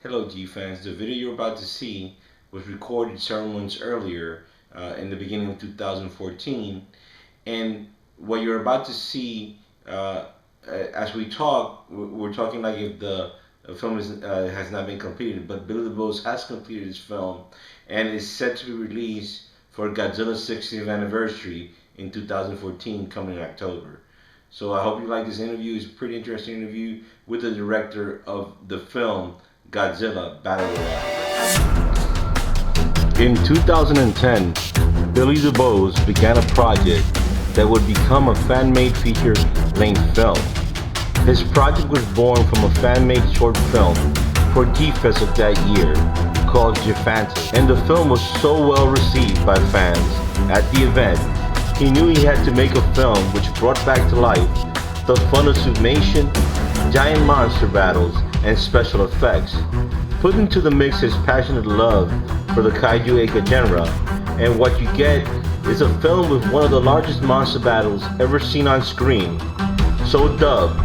Hello G-Fans, the video you're about to see was recorded several months earlier in the beginning of 2014, and what you're about to see as we talk, we're talking like if the film has not been completed, but Billy Dubose has completed his film and is set to be released for Godzilla's 60th anniversary in 2014 coming in October. So I hope you like this interview. It's a pretty interesting interview with the director of the film Godzilla Battle Royale. In 2010, Billy Dubose began a project that would become a fan-made feature-length film. This project was born from a fan-made short film for Gfest of that year called G-Fantis, and the film was so well received by fans at the event, he knew he had to make a film which brought back to life the fun of suitmation, giant monster battles, and special effects. Put into the mix his passionate love for the Kaiju Eiga genre, and what you get is a film with one of the largest monster battles ever seen on screen, so dubbed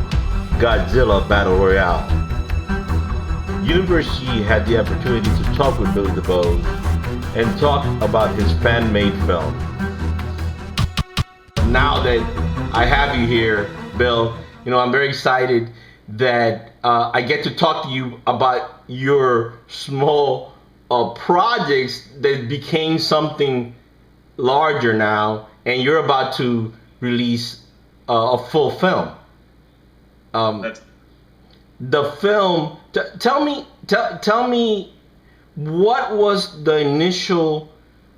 Godzilla Battle Royale. University had the opportunity to talk with Billy Dubose and talk about his fan-made film. Now that I have you here, Bill, I'm very excited that I get to talk to you about your small projects that became something larger now, and you're about to release a full film. The film. Tell me, what was the initial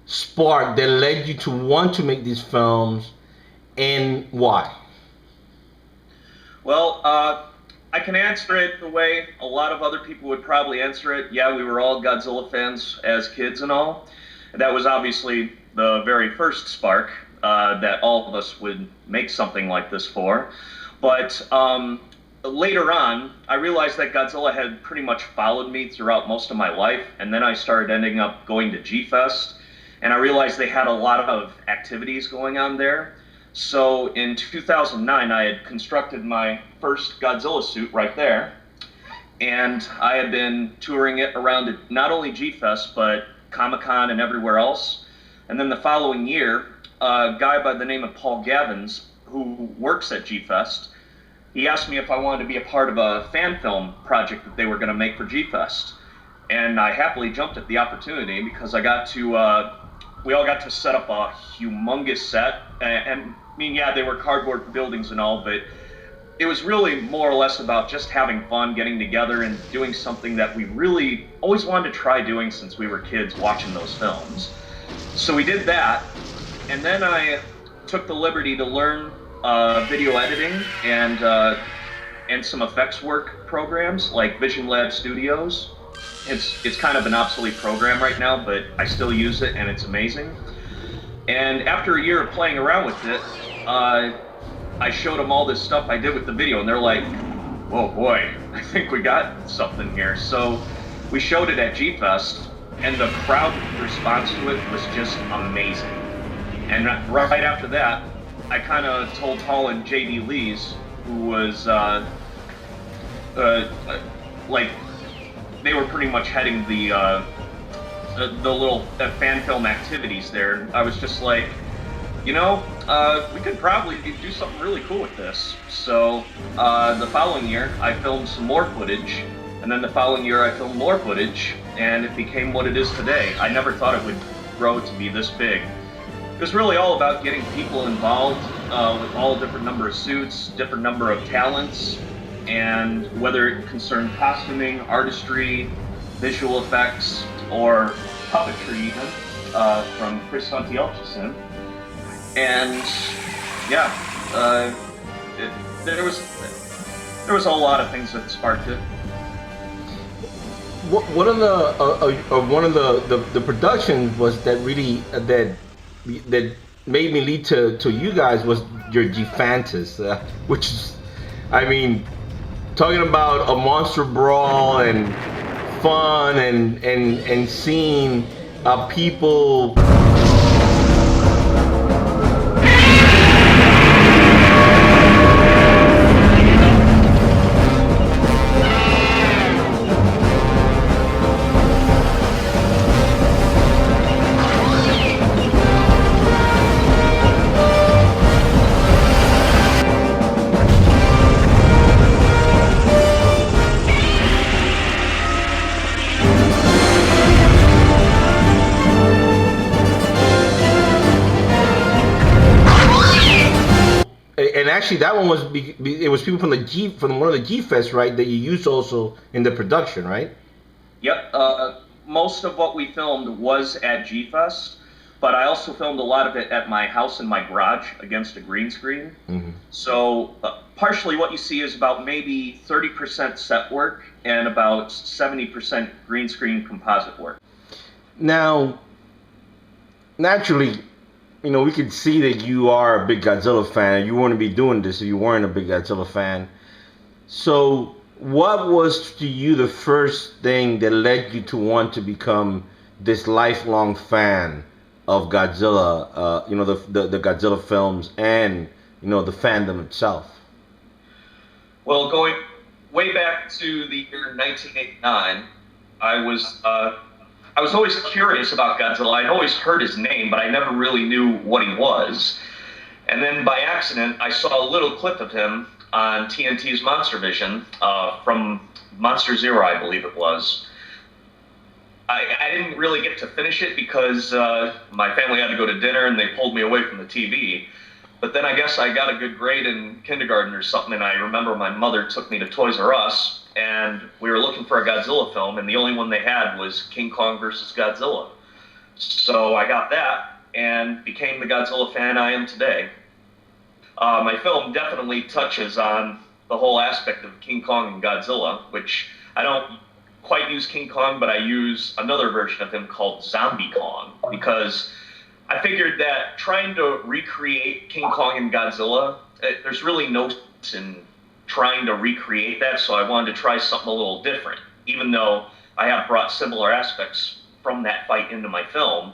spark that led you to want to make these films, and why? Well, I can answer it the way a lot of other people would probably answer it. Yeah, we were all Godzilla fans as kids and all. That was obviously the very first spark that all of us would make something like this for. But later on, I realized that Godzilla had pretty much followed me throughout most of my life, and then I started ending up going to Gfest, and I realized they had a lot of activities going on there. So in 2009, I had constructed my first Godzilla suit right there, and I had been touring it around not only Gfest, but Comic-Con and everywhere else. And then the following year, a guy by the name of Paul Gavins, who works at Gfest, he asked me if I wanted to be a part of a fan film project that they were going to make for Gfest. And I happily jumped at the opportunity because I got to, we all got to set up a humongous set. And I mean, yeah, they were cardboard buildings and all, but it was really more or less about just having fun, getting together and doing something that we really always wanted to try doing since we were kids watching those films. So we did that, and then I took the liberty to learn video editing and some effects work programs like Vision Lab Studios. It's kind of an obsolete program right now, but I still use it and it's amazing. And after a year of playing around with it, I showed them all this stuff I did with the video, and they're like, "Whoa, boy, I think we got something here." So we showed it at Gfest, and the crowd response to it was just amazing. And right after that, I kind of told Paul and J.D. Lees, who was like, they were pretty much heading the little fan film activities there. I was just like, we could probably do something really cool with this. So the following year, I filmed some more footage, and then the following year, I filmed more footage, and it became what it is today. I never thought it would grow to be this big. It was really all about getting people involved with all different number of suits, different number of talents, and whether it concerned costuming, artistry, visual effects, or puppetry even, from Chris Santielchison. And yeah, there was a lot of things that sparked it. One of the productions was that really that made me lead to you guys was your G-Fantis, which is, I mean, talking about a monster brawl and fun and seeing people. And actually, that one was it was people from one of the Gfest, right? That you used also in the production, right? Yep. Most of what we filmed was at Gfest, but I also filmed a lot of it at my house in my garage against a green screen. Mm-hmm. So partially what you see is about maybe 30% set work and about 70% green screen composite work. Now, naturally, we could see that you are a big Godzilla fan. You wouldn't be doing this if you weren't a big Godzilla fan. So, what was to you the first thing that led you to want to become this lifelong fan of Godzilla? The Godzilla films and the fandom itself. Well, going way back to the year 1989, I was always curious about Godzilla. I'd always heard his name, but I never really knew what he was. And then by accident, I saw a little clip of him on TNT's Monster Vision from Monster Zero, I believe it was. I didn't really get to finish it because my family had to go to dinner and they pulled me away from the TV. But then I guess I got a good grade in kindergarten or something, and I remember my mother took me to Toys R Us, and we were looking for a Godzilla film, and the only one they had was King Kong versus Godzilla. So I got that and became the Godzilla fan I am today. My film definitely touches on the whole aspect of King Kong and Godzilla, which I don't quite use King Kong, but I use another version of him called Zombie Kong, because I figured that trying to recreate King Kong and Godzilla, there's really no sense in trying to recreate that, so I wanted to try something a little different. Even though I have brought similar aspects from that fight into my film,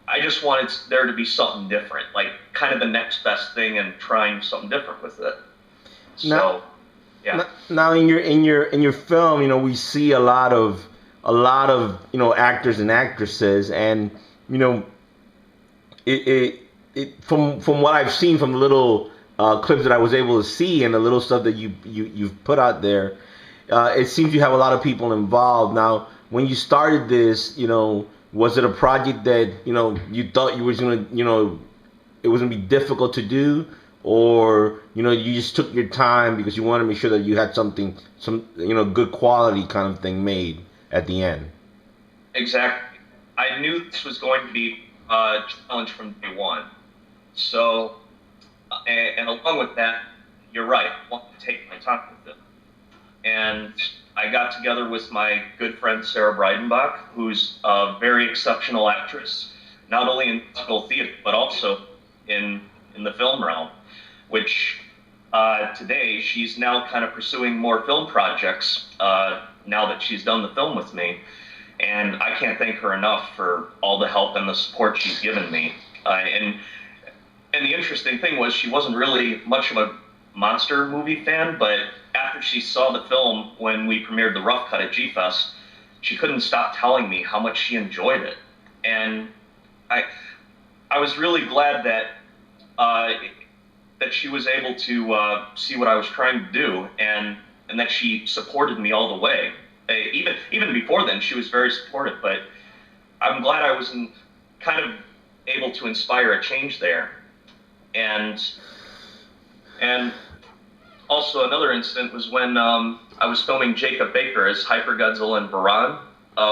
I just wanted there to be something different, like kind of the next best thing and trying something different with it. So, yeah. Now in your film, we see a lot of actors and actresses, and from what I've seen from the little clips that I was able to see and the little stuff that you've put out there, it seems you have a lot of people involved. Now, when you started this, was it a project that you thought you was gonna it was gonna be difficult to do, or you just took your time because you wanted to make sure that you had some good quality kind of thing made at the end? Exactly. I knew this was going to be a challenge from day one. So, and along with that, you're right, I want to take my time with it. And I got together with my good friend Sarah Breidenbach, who's a very exceptional actress, not only in musical theater, but also in the film realm, which today she's now kind of pursuing more film projects now that she's done the film with me. And I can't thank her enough for all the help and the support she's given me. And the interesting thing was she wasn't really much of a monster movie fan, but after she saw the film when we premiered the rough cut at Gfest, she couldn't stop telling me how much she enjoyed it. And I was really glad that that she was able to see what I was trying to do, and that she supported me all the way. Even before then, she was very supportive, but I'm glad I was kind of able to inspire a change there. And also another incident was when I was filming Jacob Baker as Hyper Godzilla and Varan.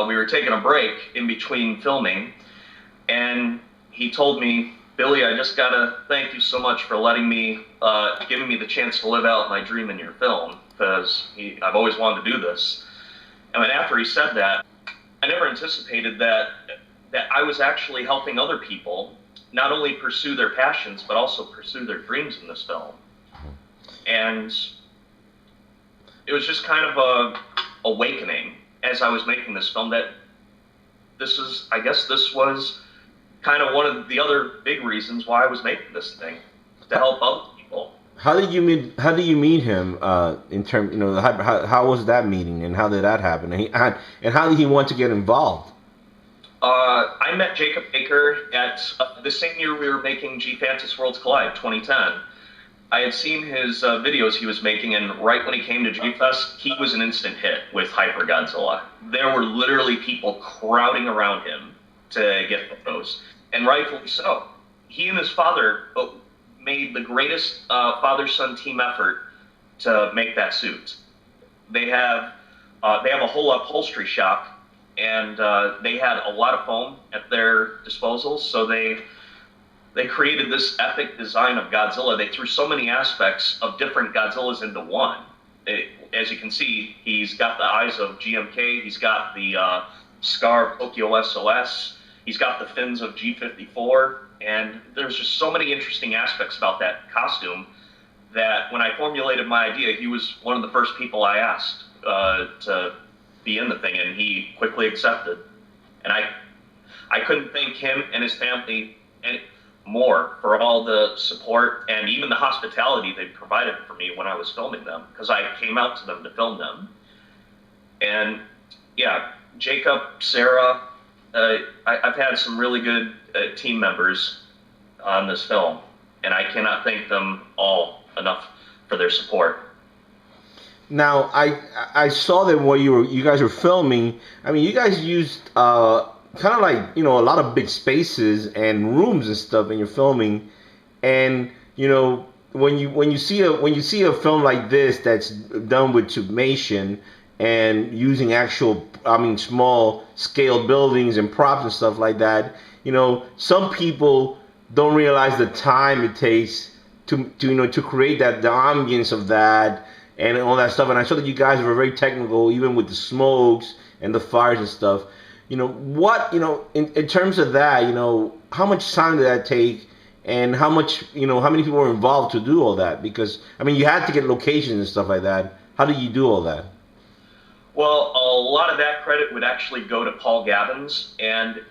We were taking a break in between filming, and he told me, "Billy, I just gotta thank you so much for letting me, giving me the chance to live out my dream in your film, because I've always wanted to do this." And then after he said that, I never anticipated that I was actually helping other people not only pursue their passions, but also pursue their dreams in this film. And it was just kind of a awakening as I was making this film that this was kind of one of the other big reasons why I was making this thing, to help other people. How did you meet him? In terms, how was that meeting, and how did that happen? And how did he want to get involved? I met Jacob Baker at the same year we were making G-Fantis Worlds Collide 2010. I had seen his videos he was making, and right when he came to Gfest, he was an instant hit with Hyper Godzilla. There were literally people crowding around him to get photos, and rightfully so. He and his father made the greatest father-son team effort to make that suit. They have a whole upholstery shop, and they had a lot of foam at their disposal, so they created this epic design of Godzilla. They threw so many aspects of different Godzillas into one. As you can see, he's got the eyes of GMK, he's got the scar of Tokyo SOS, he's got the fins of G-54, and there's just so many interesting aspects about that costume that when I formulated my idea, he was one of the first people I asked to be in the thing, and he quickly accepted. And I couldn't thank him and his family more for all the support and even the hospitality they provided for me when I was filming them, because I came out to them to film them. And yeah, Jacob, Sarah, I've had some really good team members on this film, and I cannot thank them all enough for their support. Now, I saw that while you guys were filming. I mean, you guys used kind of like, a lot of big spaces and rooms and stuff in your filming. And when you see a film like this that's done with suitmation and using actual, small scale buildings and props and stuff like that, some people don't realize the time it takes to create the ambience of that and all that stuff. And I saw that you guys were very technical, even with the smokes and the fires and stuff. In terms of that, how much time did that take, and how many people were involved to do all that? Because, you had to get locations and stuff like that. How did you do all that? Well, a lot of that credit would actually go to Paul Gabbins and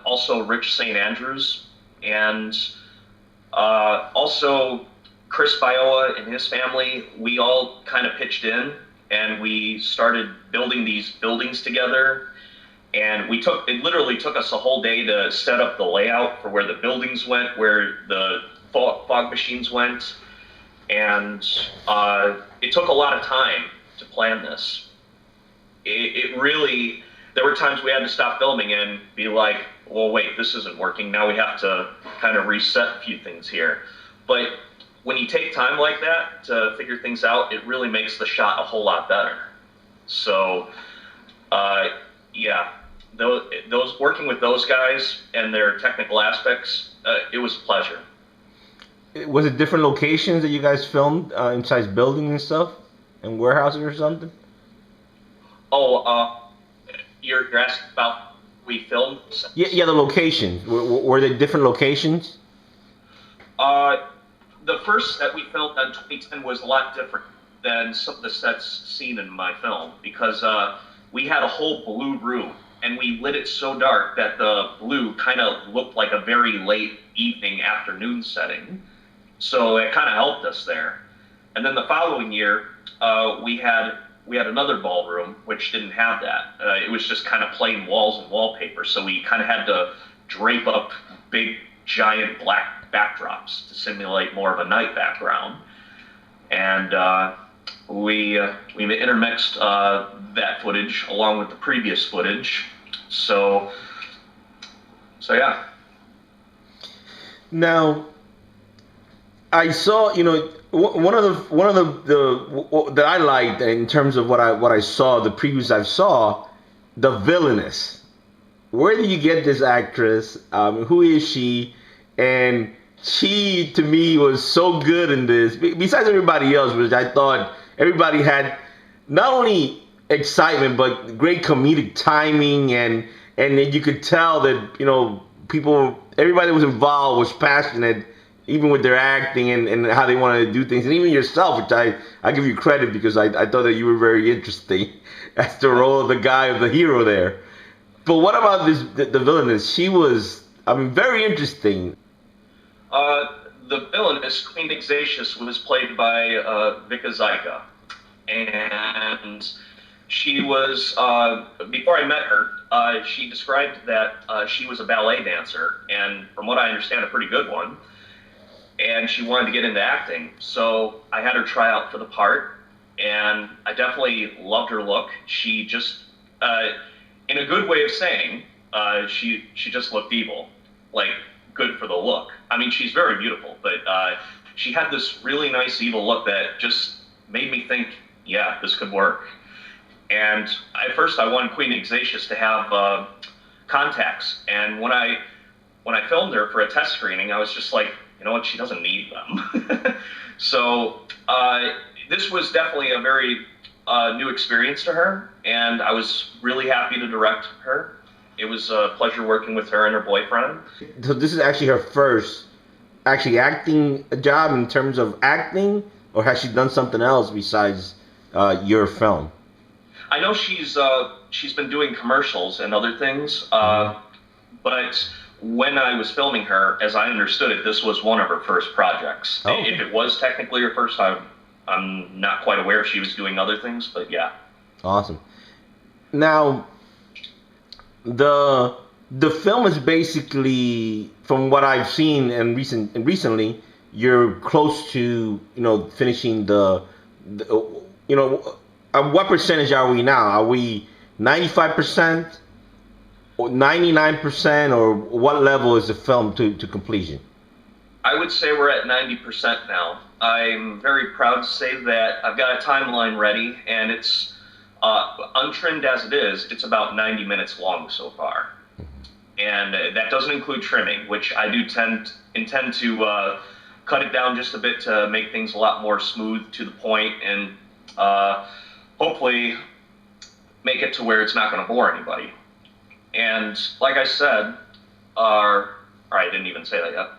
also Rich St. Andrews, and also Chris Bioa and his family. We all kind of pitched in, and we started building these buildings together. And it literally took us a whole day to set up the layout for where the buildings went, where the fog machines went. And it took a lot of time to plan this. It really, there were times we had to stop filming and be like, well, wait, this isn't working. Now we have to kind of reset a few things here. But when you take time like that to figure things out, it really makes the shot a whole lot better. So, yeah. Those working with those guys and their technical aspects, it was a pleasure. Was it different locations that you guys filmed inside buildings and stuff, and warehouses or something? Oh, you're asking about we filmed? Yeah, the locations. Were they different locations? The first set we filmed in 2010 was a lot different than some of the sets seen in my film, because we had a whole blue room. And we lit it so dark that the blue kind of looked like a very late evening afternoon setting. So it kind of helped us there. And then the following year, we had another ballroom, which didn't have that. It was just kind of plain walls and wallpaper. So we kind of had to drape up big, giant black backdrops to simulate more of a night background. And we intermixed that footage along with the previous footage. So yeah. Now, I saw, one of the that I liked in terms of what I saw, the previews I saw, the villainess. Where did you get this actress? Who is she? And she, to me, was so good in this. Besides everybody else, which I thought everybody had not only excitement but great comedic timing, and you could tell that everybody that was involved was passionate, even with their acting and how they wanted to do things, and even yourself, which I give you credit, because I thought that you were very interesting as the role of the hero there. But what about the villainess? She was, very interesting. The villainess, Queen Ixatius, was played by Vika Zyka, and she was, before I met her, she described that she was a ballet dancer, and from what I understand, a pretty good one, and she wanted to get into acting. So I had her try out for the part, and I definitely loved her look. She just, in a good way of saying, she just looked evil. Like, good for the look. I mean, she's very beautiful, but she had this really nice evil look that just made me think, yeah, this could work. And at first I wanted Queen Ignatius to have contacts, and when I filmed her for a test screening, I was just like, you know what, she doesn't need them. So this was definitely a very new experience to her, and I was really happy to direct her. It was a pleasure working with her and her boyfriend. So this is actually her first actually acting job in terms of acting, or has she done something else besides your film? I know she's been doing commercials and other things, but when I was filming her, as I understood it, this was one of her first projects. Oh, okay. If it was technically her first, I'm not quite aware if she was doing other things, but yeah. Awesome. Now, the film is basically, from what I've seen and recently, you're close to finishing the what percentage are we now? Are we 95%, or 99%, or what level is the film to completion? I would say we're at 90% now. I'm very proud to say that I've got a timeline ready, and it's untrimmed as it is. It's about 90 minutes long so far, and that doesn't include trimming, which I do intend to cut it down just a bit to make things a lot more smooth, to the point, and hopefully make it to where it's not going to bore anybody. And like I said, or I didn't even say that yet.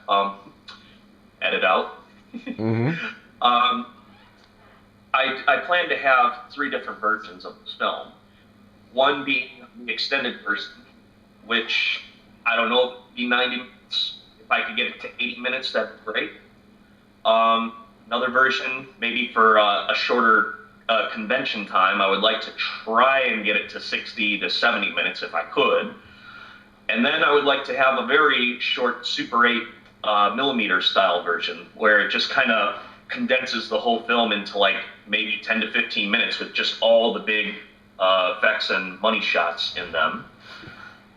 Edit out. Mm-hmm. I plan to have 3 different versions of this film. One being the extended version, which I don't know if it'd be 90 minutes. If I could get it to 80 minutes, that'd be great. Another version, maybe for a shorter convention time, I would like to try and get it to 60 to 70 minutes if I could. And then I would like to have a very short Super 8 millimeter style version, where it just kind of condenses the whole film into like maybe 10 to 15 minutes with just all the big effects and money shots in them,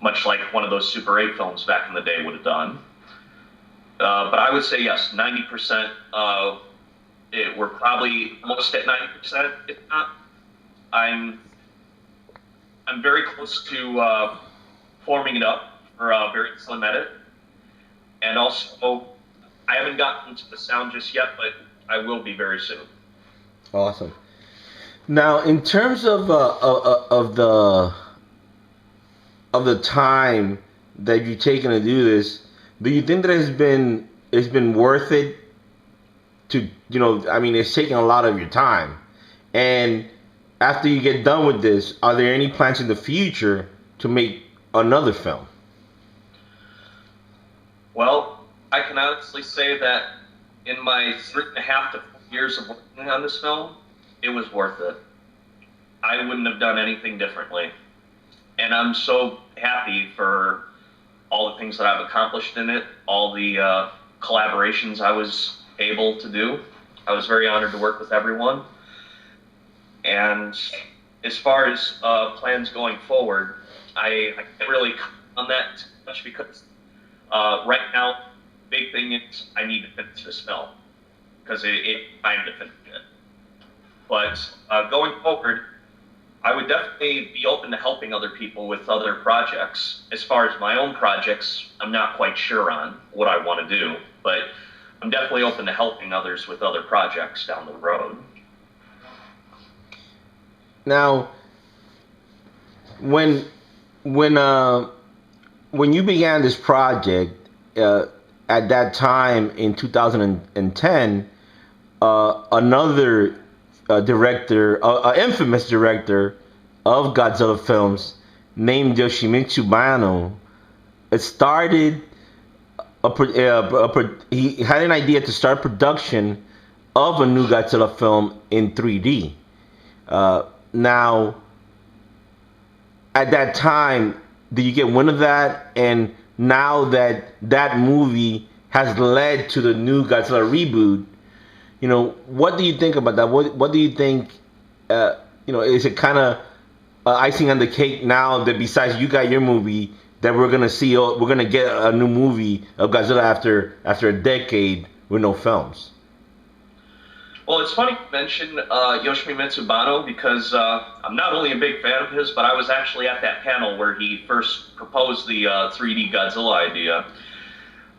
much like one of those Super 8 films back in the day would have done. But I would say yes, 90%. We're probably almost at 90%, if not. I'm very close to forming it up for a very slim edit. And also, I haven't gotten to the sound just yet, but I will be very soon. Awesome. Now, in terms of the time that you've taken to do this, do you think that it's been worth it? To I mean, it's taking a lot of your time. And after you get done with this, are there any plans in the future to make another film? Well, I can honestly say that in my 3.5 to 4 years of working on this film, it was worth it. I wouldn't have done anything differently. And I'm so happy for all the things that I've accomplished in it, all the collaborations I was able to do. I was very honored to work with everyone. And as far as plans going forward, I can't really comment on that too much, because right now, big thing is I need to finish this film, because it's time to finish it. But going forward, I would definitely be open to helping other people with other projects. As far as my own projects, I'm not quite sure on what I want to do, but I'm definitely open to helping others with other projects down the road. Now, when you began this project, at that time in 2010, another director, an infamous director of Godzilla films, named Yoshimitsu Banno, he had an idea to start production of a new Godzilla film in 3D. Now, at that time, did you get wind of that? And now that movie has led to the new Godzilla reboot, what do you think about that? What do you think? Is it kind of icing on the cake now that besides you got your movie, that we're gonna get a new movie of Godzilla after a decade with no films? Well, it's funny you mention Yoshimi Mitsubano because I'm not only a big fan of his, but I was actually at that panel where he first proposed the 3D Godzilla idea.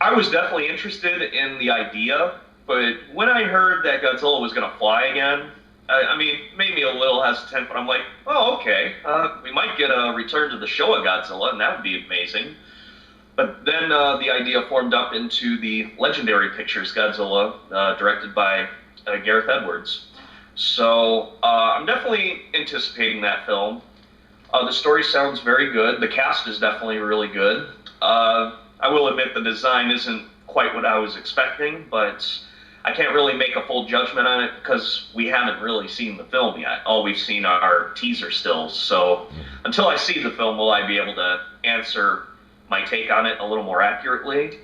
I was definitely interested in the idea, but when I heard that Godzilla was going to fly again, I mean, it made me a little hesitant, but I'm like, oh, okay, we might get a return to the Showa Godzilla, and that would be amazing. But then the idea formed up into the Legendary Pictures Godzilla, directed by Gareth Edwards. So I'm definitely anticipating that film. The story sounds very good. The cast is definitely really good. I will admit the design isn't quite what I was expecting, but I can't really make a full judgment on it because we haven't really seen the film yet. All we've seen are teaser stills. So until I see the film, will I be able to answer my take on it a little more accurately.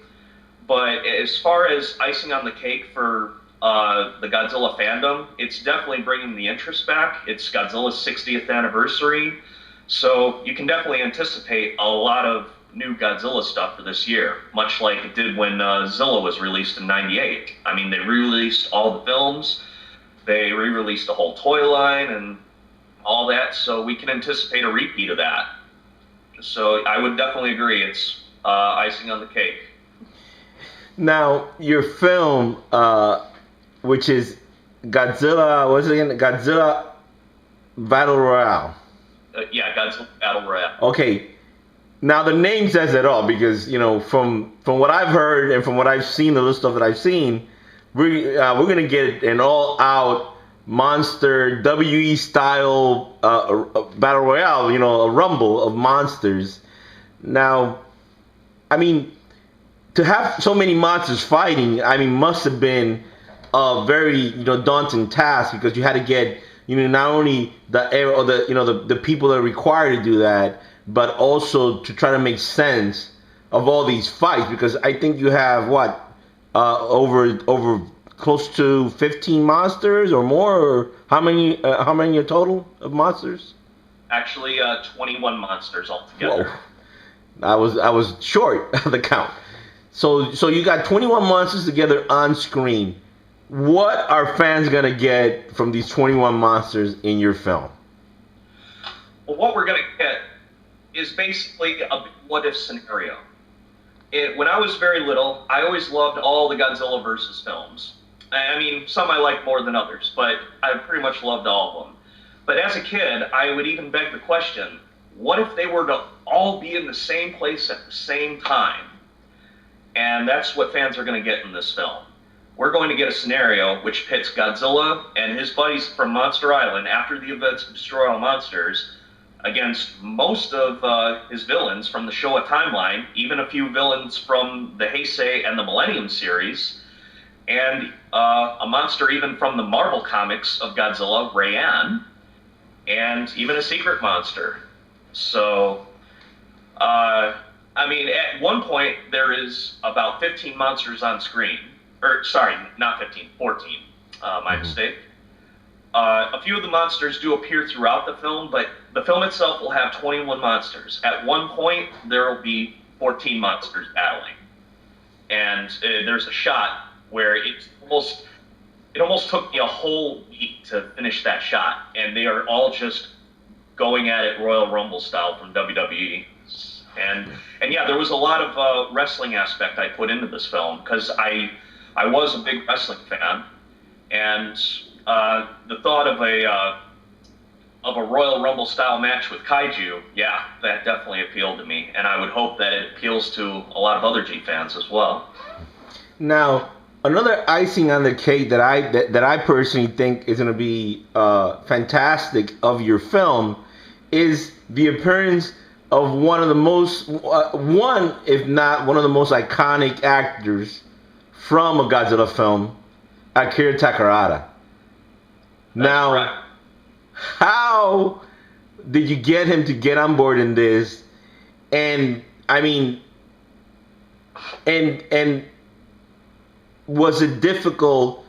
But as far as icing on the cake for the Godzilla fandom, it's definitely bringing the interest back. It's Godzilla's 60th anniversary, so you can definitely anticipate a lot of new Godzilla stuff for this year, much like it did when Zilla was released in '98. I mean, they re-released all the films, they re-released the whole toy line and all that, so we can anticipate a repeat of that. So I would definitely agree, it's icing on the cake. Now, your film, which is Godzilla, what's it again? Godzilla Battle Royale. Yeah, Godzilla Battle Royale. Okay. Now the name says it all because, you know, from what I've heard and from what I've seen, the little stuff that I've seen, we're gonna get an all-out monster WE style battle royale. You know, a rumble of monsters. Now, I mean, to have so many monsters fighting, I mean, must have been a very, you know, daunting task because you had to get, you know, not only the air or the, you know, the people that are required to do that, but also to try to make sense of all these fights, because I think you have what over close to 15 monsters or more, or how many a total of monsters? Actually, 21 monsters altogether. Whoa. I was short of the count. So you got 21 monsters together on screen. What are fans gonna get from these 21 monsters in your film? Well, what we're gonna get is basically a what if scenario. When I was very little, I always loved all the Godzilla versus films. I mean, some I like more than others, but I pretty much loved all of them. But as a kid, I would even beg the question, what if they were to all be in the same place at the same time? And that's what fans are going to get in this film. We're going to get a scenario which pits Godzilla and his buddies from Monster Island after the events of Destroy All Monsters against most of his villains from the Showa timeline, even a few villains from the Heisei and the Millennium series, and a monster even from the Marvel comics of Godzilla, Rayan, and even a secret monster. So, I mean, at one point, there is about 15 monsters on screen. Or, sorry, not 15, 14. My mistake. A few of the monsters do appear throughout the film, but the film itself will have 21 monsters. At one point, there will be 14 monsters battling. And there's a shot where it almost took me a whole week to finish that shot. And they are all just going at it Royal Rumble style from WWE. And yeah, there was a lot of wrestling aspect I put into this film because I was a big wrestling fan, and the thought of a Royal Rumble style match with Kaiju, yeah, that definitely appealed to me, and I would hope that it appeals to a lot of other G fans as well. Now, another icing on the cake that I personally think is going to be fantastic of your film is the appearance of one of the most, if not one of the most iconic actors from a Godzilla film, Akira Takarada. Now, right. How did you get him to get on board in this? And I mean, and was it difficult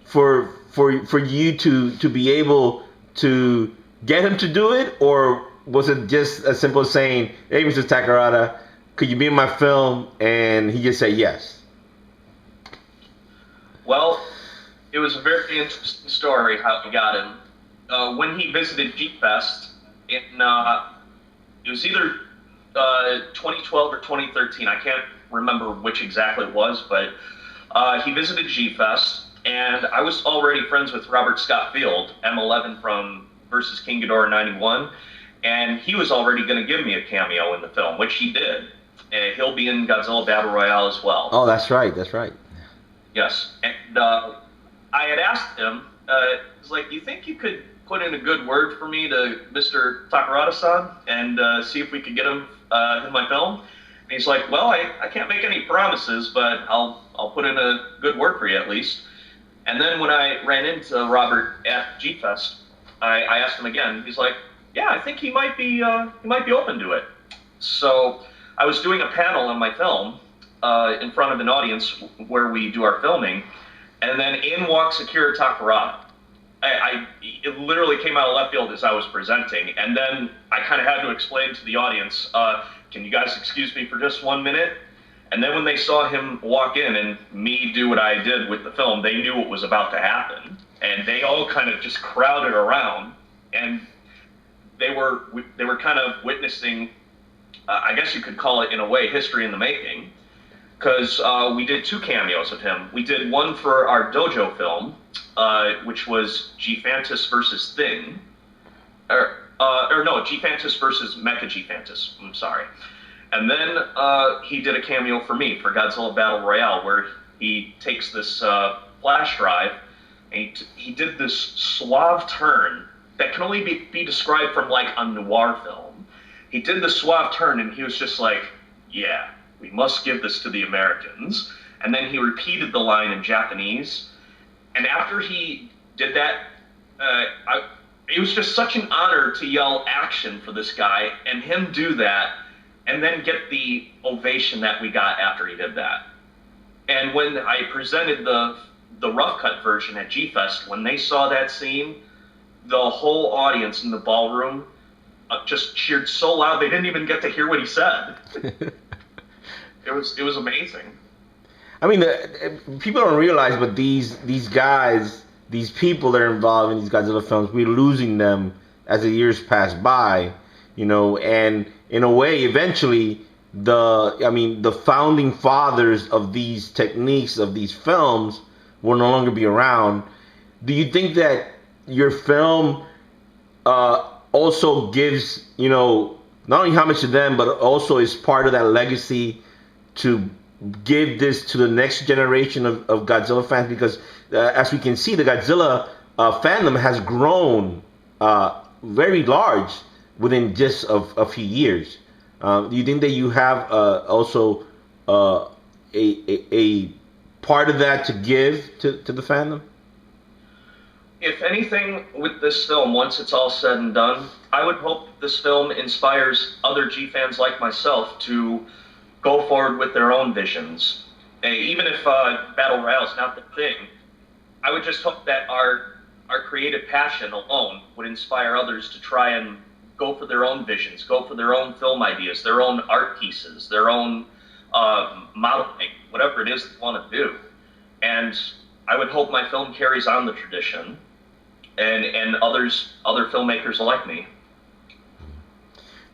for you to be able to get him to do it, or was it just as simple as saying, "Hey, Mr. Takarada, could you be in my film? And he just said yes. Well, it was a very interesting story how we got him. When he visited Gfest, it was either 2012 or 2013. I can't remember which exactly it was, but he visited Gfest, and I was already friends with Robert Scott Field, M11 from versus King Ghidorah 91, and he was already going to give me a cameo in the film, which he did. And he'll be in Godzilla Battle Royale as well. Oh, that's right. That's right. Yes, and I had asked him, I was like, do you think you could put in a good word for me to Mr. Takarada-san and see if we could get him in my film? And he's like, well, I can't make any promises, but I'll put in a good word for you at least. And then when I ran into Robert at Gfest, I asked him again. He's like, yeah, I think he might be open to it. So I was doing a panel on my film in front of an audience where we do our filming, and then in walks Akira Takarada. It literally came out of left field as I was presenting, and then I kind of had to explain to the audience, can you guys excuse me for just 1 minute? And then when they saw him walk in and me do what I did with the film, they knew what was about to happen, and they all kind of just crowded around, and they were kind of witnessing, I guess you could call it in a way, history in the making, because we did 2 cameos of him. We did one for our dojo film, which was G-Fantis versus Thing, or no, G-Fantis versus Mecha G-Fantis, I'm sorry. And then he did a cameo for me for Godzilla Battle Royale, where he takes this flash drive, and he did this suave turn that can only be described from like a noir film. He did the suave turn, and he was just like, yeah, we must give this to the Americans. And then he repeated the line in Japanese. And after he did that, it was just such an honor to yell action for this guy and him do that and then get the ovation that we got after he did that. And when I presented the rough cut version at Gfest, when they saw that scene, the whole audience in the ballroom just cheered so loud they didn't even get to hear what he said. It was amazing. I mean, people don't realize, but these guys, these people that are involved in these Godzilla films, we're losing them as the years pass by, you know, and in a way, eventually, the founding fathers of these techniques, of these films, will no longer be around. Do you think that your film also gives, you know, not only homage to them, but also is part of that legacy to give this to the next generation of Godzilla fans? Because as we can see, the Godzilla fandom has grown very large within just a few years. Do you think that you have also a part of that to give to the fandom? If anything, with this film, once it's all said and done, I would hope this film inspires other G-fans like myself to go forward with their own visions. Even if Battle Royale is not the thing, I would just hope that our creative passion alone would inspire others to try and go for their own visions, go for their own film ideas, their own art pieces, their own modeling, whatever it is they want to do. And I would hope my film carries on the tradition, and other filmmakers like me.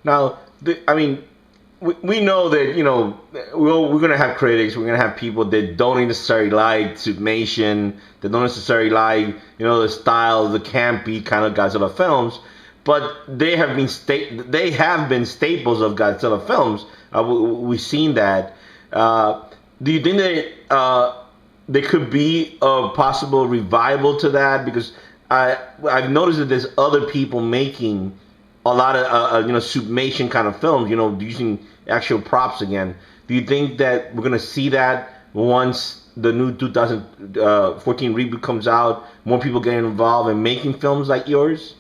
Now, we know that, you know, we're going to have critics, we're going to have people that don't necessarily like suitmation, that don't necessarily like, you know, the style, the campy kind of Godzilla films, but they have been staples of Godzilla films. We've seen that. Do you think that there could be a possible revival to that? Because I've noticed that there's other people making a lot of suitmation kind of films, you know, using actual props again. Do you think that we're gonna see that once the new 2014 reboot comes out? More people getting involved in making films like yours?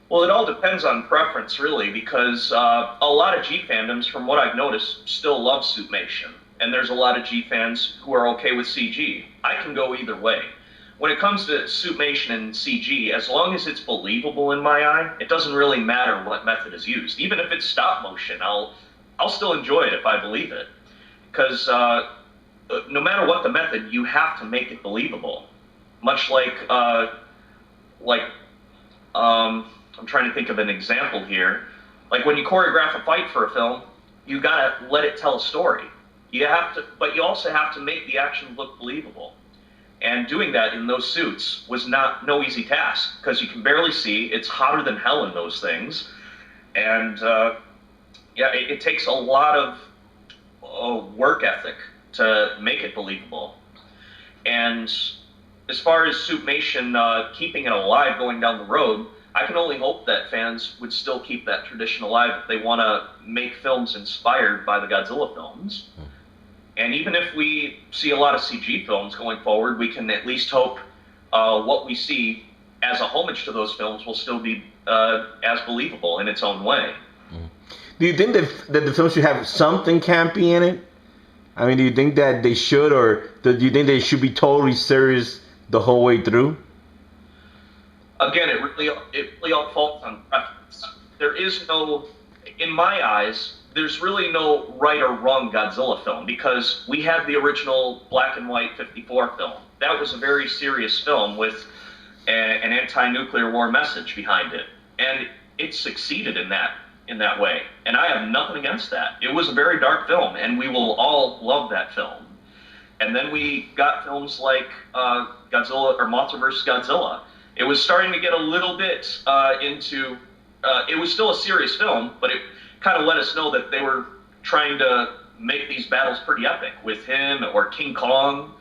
Well, it all depends on preference, really, because a lot of G fandoms, from what I've noticed, still love suitmation, and there's a lot of G fans who are okay with CG. I can go either way. When it comes to suitmation and CG, as long as it's believable in my eye, it doesn't really matter what method is used. Even if it's stop motion, I'll I'll still enjoy it if I believe it, because no matter what the method, you have to make it believable. Much like I'm trying to think of an example here. Like when you choreograph a fight for a film, you gotta let it tell a story. You have to, but you also have to make the action look believable. And doing that in those suits was no easy task, because you can barely see. It's hotter than hell in those things, and it takes a lot of work ethic to make it believable. And as far as suitmation, keeping it alive going down the road, I can only hope that fans would still keep that tradition alive if they want to make films inspired by the Godzilla films. And even if we see a lot of CG films going forward, we can at least hope what we see as a homage to those films will still be as believable in its own way. Do you think that the film should have something campy in it? I mean, do you think that they should, or do you think they should be totally serious the whole way through? Again, it really all falls on preference. There is no, in my eyes, there's really no right or wrong Godzilla film, because we had the original black and white 54 film. That was a very serious film with an anti-nuclear war message behind it, and it succeeded in that way. And I have nothing against that. It was a very dark film, and we will all love that film. And then we got films like Godzilla or Mothra vs. Godzilla. It was starting to get a little bit into. It was still a serious film, but it kind of let us know that they were trying to make these battles pretty epic with him or King Kong.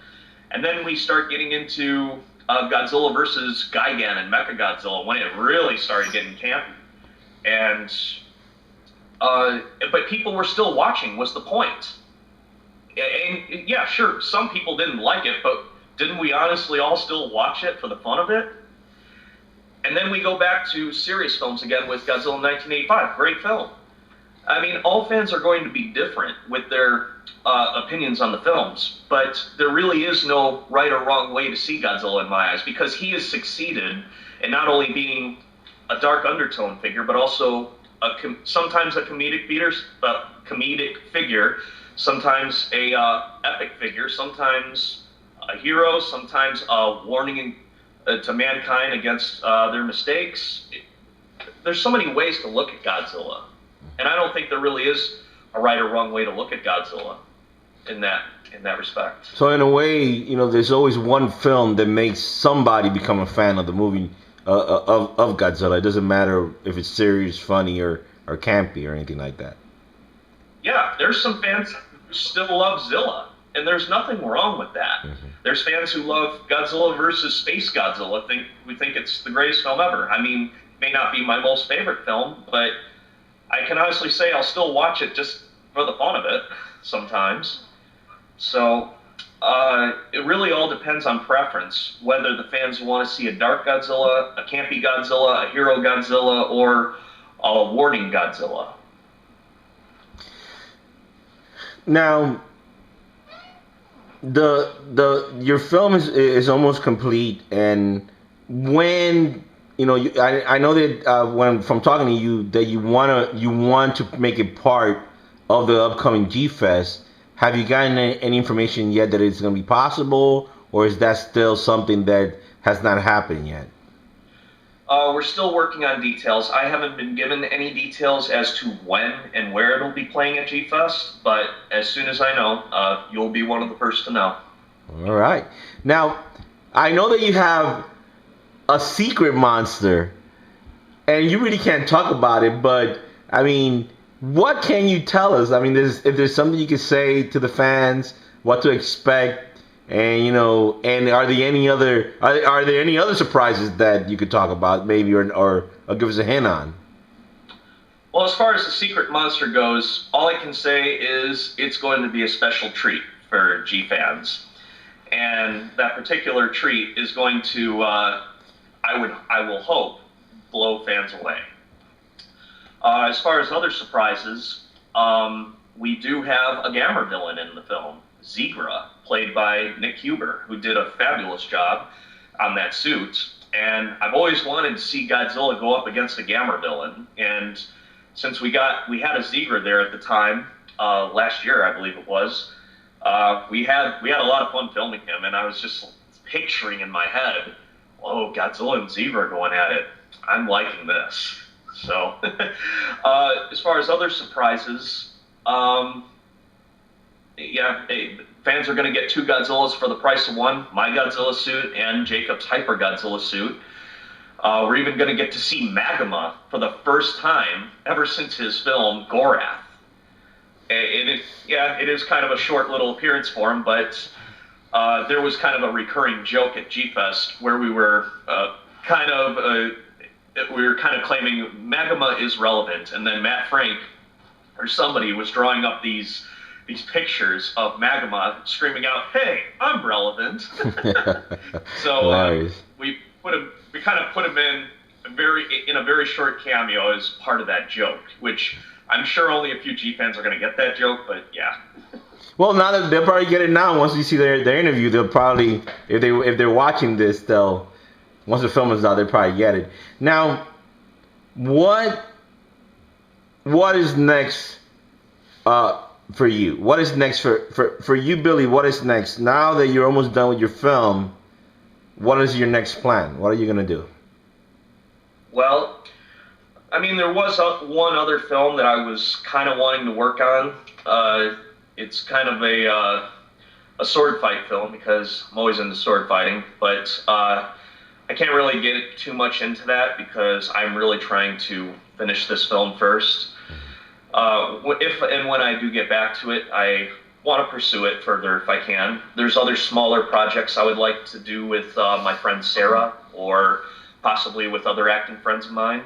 And then we start getting into Godzilla versus Gigan and Mechagodzilla, when it really started getting campy. And but people were still watching, was the point. And yeah, sure, some people didn't like it, but didn't we honestly all still watch it for the fun of it? And then we go back to serious films again with Godzilla in 1985. Great film. I mean, all fans are going to be different with their opinions on the films, but there really is no right or wrong way to see Godzilla in my eyes, because he has succeeded in not only being a dark undertone figure, but also sometimes a comedic figure, sometimes a epic figure, sometimes a hero, sometimes a warning to mankind against their mistakes. There's so many ways to look at Godzilla, and I don't think there really is a right or wrong way to look at Godzilla in that respect. So in a way, you know, there's always one film that makes somebody become a fan of the movie of Godzilla. It doesn't matter if it's serious, funny, or campy or anything like that. Yeah, there's some fans who still love Zilla, and there's nothing wrong with that. Mm-hmm. There's fans who love Godzilla versus Space Godzilla. We think it's the greatest film ever. I mean, it may not be my most favorite film, but I can honestly say I'll still watch it just for the fun of it sometimes. So it really all depends on preference, whether the fans want to see a dark Godzilla, a campy Godzilla, a hero Godzilla, or a warning Godzilla. Now, your film is almost complete, and when I know that when from talking to you that you want to make it part of the upcoming Gfest. Have you gotten any information yet that it's going to be possible, or is that still something that has not happened yet? We're still working on details. I haven't been given any details as to when and where it'll be playing at Gfest, but as soon as I know, you'll be one of the first to know. All right. Now, I know that you have a secret monster, and you really can't talk about it, but, I mean, what can you tell us? I mean, if there's something you could say to the fans, what to expect, and and are there any other surprises that you could talk about, maybe, or give us a hint on? Well, as far as the secret monster goes, all I can say is it's going to be a special treat for G-Fans, and that particular treat is going to, I will hope, blow fans away. As far as other surprises, we do have a Gamma villain in the film, Zigra, played by Nick Huber, who did a fabulous job on that suit. And I've always wanted to see Godzilla go up against a Gamma villain, and since we had a zebra there at the time, last year I believe it was, we had a lot of fun filming him, and I was just picturing in my head, oh, Godzilla and zebra going at it. I'm liking this. So, as far as other surprises, fans are going to get 2 Godzillas for the price of 1, my Godzilla suit and Jacob's Hyper Godzilla suit. We're even going to get to see Magma for the first time ever since his film Gorath. It is kind of a short little appearance for him, but there was kind of a recurring joke at Gfest where we were kind of claiming Magma is relevant, and then Matt Frank or somebody was drawing up these pictures of Magma screaming out, "Hey, I'm relevant." So we kind of put him in a very short cameo as part of that joke, which I'm sure only a few G fans are going to get that joke, but yeah. Well, now that they'll probably get it now. Once you see their interview, they'll probably, if they're watching this, once the film is out, they'll probably get it. Now, what is next for you? What is next for you, Billy? What is next? Now that you're almost done with your film, what is your next plan? What are you going to do? Well, I mean, there was one other film that I was kind of wanting to work on. It's kind of a sword fight film because I'm always into sword fighting, but I can't really get too much into that because I'm really trying to finish this film first. If and when I do get back to it, I want to pursue it further if I can. There's other smaller projects I would like to do with my friend Sarah, or possibly with other acting friends of mine.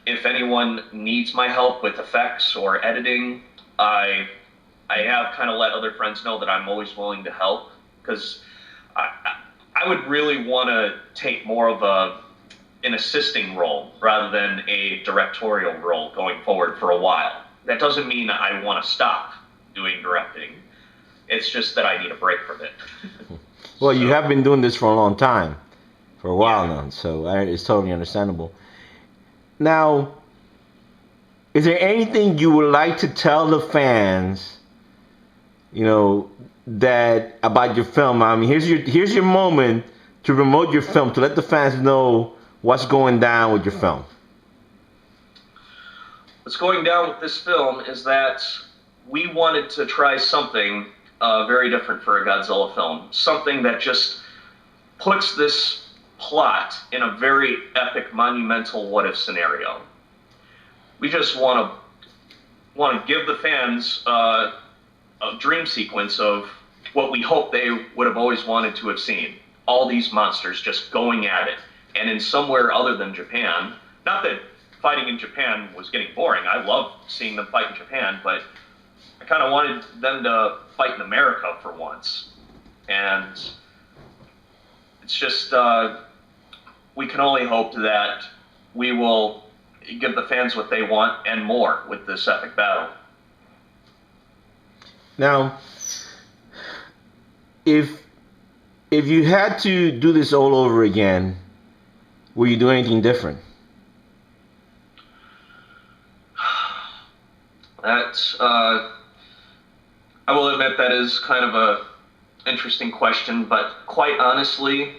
If anyone needs my help with effects or editing, I have kind of let other friends know that I'm always willing to help, because I would really want to take more of an assisting role rather than a directorial role going forward for a while. That doesn't mean I want to stop doing directing. It's just that I need a break from it. Well, you have been doing this for a long time, for a while now, so it's totally understandable. Now, is there anything you would like to tell the fans, that about your film? I mean, here's your moment to promote your film, to let the fans know what's going down with your film. What's going down with this film is that we wanted to try something very different for a Godzilla film. Something that just puts this plot in a very epic, monumental what-if scenario. We just want to give the fans a dream sequence of what we hope they would have always wanted to have seen. All these monsters just going at it. And in somewhere other than Japan, not that fighting in Japan was getting boring. I love seeing them fight in Japan, but I kind of wanted them to fight in America for once. And it's just, we can only hope that we will give the fans what they want and more with this epic battle. Now, if you had to do this all over again, would you do anything different? That's, I will admit that is kind of a interesting question, but quite honestly,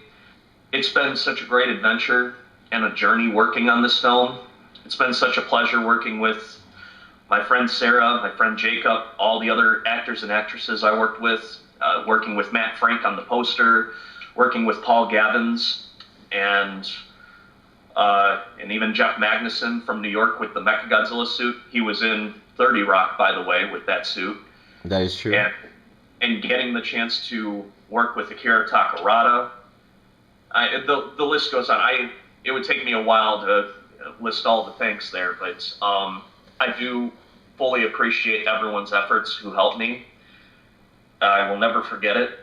it's been such a great adventure and a journey working on this film. It's been such a pleasure working with my friend Sarah, my friend Jacob, all the other actors and actresses I worked with, working with Matt Frank on the poster, working with Paul Gavins, and even Jeff Magnuson from New York with the Mechagodzilla suit. He was in 30 Rock, by the way, with that suit. That is true. And getting the chance to work with Akira Takarada. The list goes on. It would take me a while to list all the thanks there, but I do fully appreciate everyone's efforts who helped me. I will never forget it.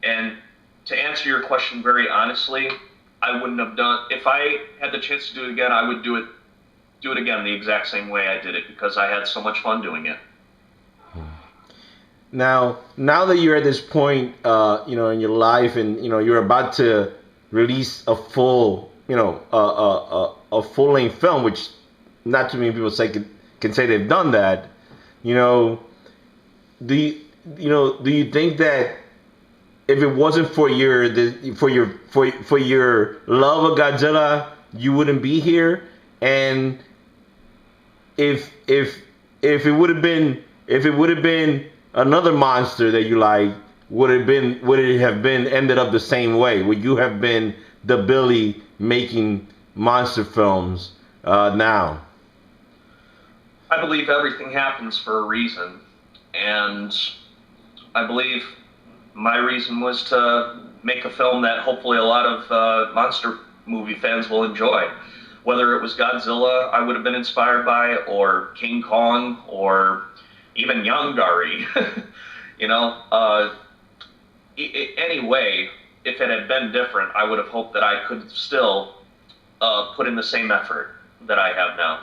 And to answer your question very honestly, I wouldn't have done, if I had the chance to do it again, I would do it again the exact same way I did it, because I had so much fun doing it. Now that you're at this point, in your life, and you're about to release a full, a full-length film, which not too many people say can say they've done that. You know, do you think that if it wasn't for your love of Godzilla, you wouldn't be here? And if it would have been another monster that you like, would it have been ended up the same way? Would you have been the Billy making monster films now? I believe everything happens for a reason, and I believe my reason was to make a film that hopefully a lot of monster movie fans will enjoy. Whether it was Godzilla I would have been inspired by, or King Kong, or even Yongari. You know, anyway, if it had been different, I would have hoped that I could still put in the same effort that I have now.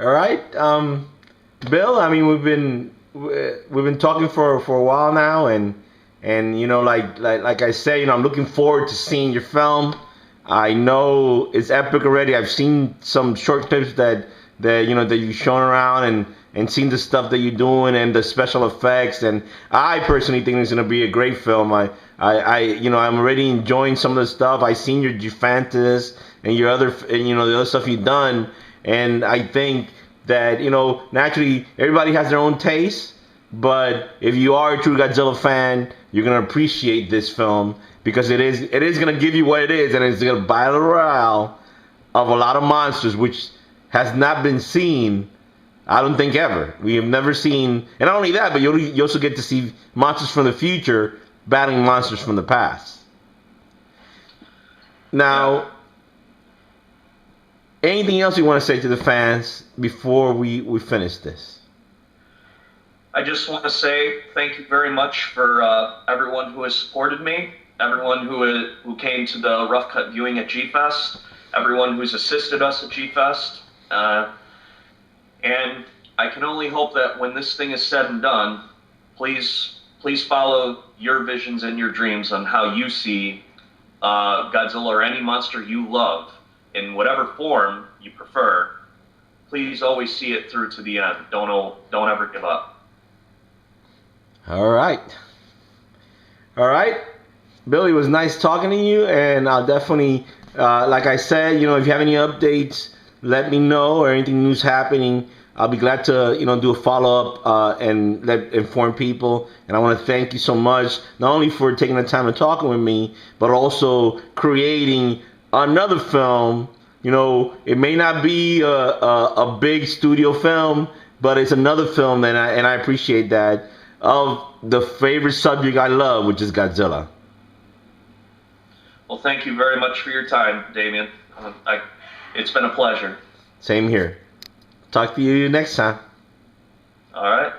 All right, Bill. I mean, we've been talking for a while now, and you know, like I say, you know, I'm looking forward to seeing your film. I know it's epic already. I've seen some short clips that you know that you've shown around, and seen the stuff that you're doing and the special effects. And I personally think it's gonna be a great film. You know, I'm already enjoying some of the stuff. I seen your G-Fantis and your other, and you know, the other stuff you've done. And I think that, you know, naturally everybody has their own taste, but if you are a true Godzilla fan, you're gonna appreciate this film because it is gonna give you what it is, and it's gonna battle royale of a lot of monsters, which has not been seen, I don't think, ever. We have never seen, and not only that, but you also get to see monsters from the future battling monsters from the past. Now, anything else you want to say to the fans before we finish this? I just want to say thank you very much for everyone who has supported me, everyone who came to the rough cut viewing at Gfest, everyone who's assisted us at Gfest, and I can only hope that when this thing is said and done, please follow your visions and your dreams on how you see Godzilla or any monster you love in whatever form you prefer. Please always see it through to the end. Don't ever give up. All right. Billy, it was nice talking to you, and I'll definitely, like I said, you know, if you have any updates, let me know, or anything news happening. I'll be glad to, you know, do a follow-up and inform people. And I want to thank you so much, not only for taking the time and talking with me, but also creating another film. You know, it may not be a big studio film, but it's another film, and I appreciate that, of the favorite subject I love, which is Godzilla. Well, thank you very much for your time, Damien. It's been a pleasure. Same here. Talk to you next time. All right.